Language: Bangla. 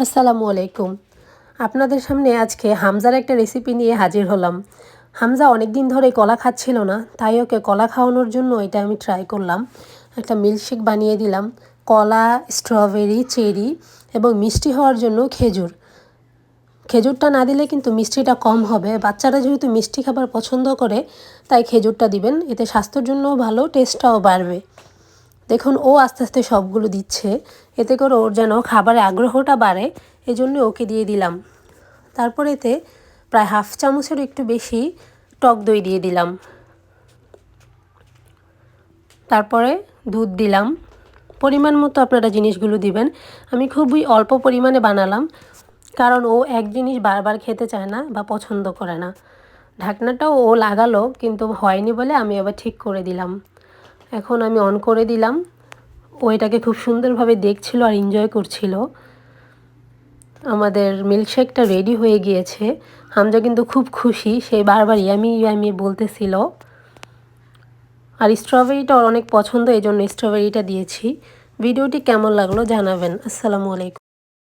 আসসালামু আলাইকুম। আপনাদের সামনে আজকে হামজার একটা রেসিপি নিয়ে হাজির হলাম। হামজা অনেক দিন ধরে কলা খাচ্ছিল না, তাই ওকে কলা খাওয়ানোর জন্য এটা আমি ট্রাই করলাম। একটা মিল্কশেক বানিয়ে দিলাম। কলা, স্ট্রবেরি, চেরি এবং মিষ্টি হওয়ার জন্য খেজুর। খেজুরটা না দিলে কিন্তু মিষ্টিটা কম হবে। বাচ্চারা যেহেতু মিষ্টি খাবার পছন্দ করে, তাই খেজুরটা দিবেন। এতে স্বাস্থ্যের জন্যও ভালো, টেস্টটাও বাড়বে। দেখুন ও আস্তে আস্তে সবগুলো দিচ্ছে, এতে করে ওর যেন খাবারে আগ্রহটা বাড়ে, এজন্য ওকে দিয়ে দিলাম। তারপর এতে প্রায় হাফ চামচের একটু বেশি টক দই দিয়ে দিলাম। তারপরে দুধ দিলাম। পরিমাণ মতো আপনারা জিনিসগুলো দিবেন। আমি খুবই অল্প পরিমাণে বানালাম, কারণ ও এক জিনিস বারবার খেতে চায় না বা পছন্দ করে না। ঢাকনাটাও ও লাগালো, কিন্তু হয়নি বলে আমি আবার ঠিক করে দিলাম। এখন আমি অন করে দিলাম। ও এটাকে খুব সুন্দরভাবে দেখছিল আর এনজয় করছিল। আমাদের মিল্কশেকটা রেডি হয়ে গিয়েছে। হামজা কিন্তু খুব খুশি, সে বারবার ইয়ামি ইয়ামি বলতেছিল। আর স্ট্রবেরিটা ওর অনেক পছন্দ, এই জন্য স্ট্রবেরিটা দিয়েছি। ভিডিওটি কেমন লাগলো জানাবেন। আসসালামু আলাইকুম।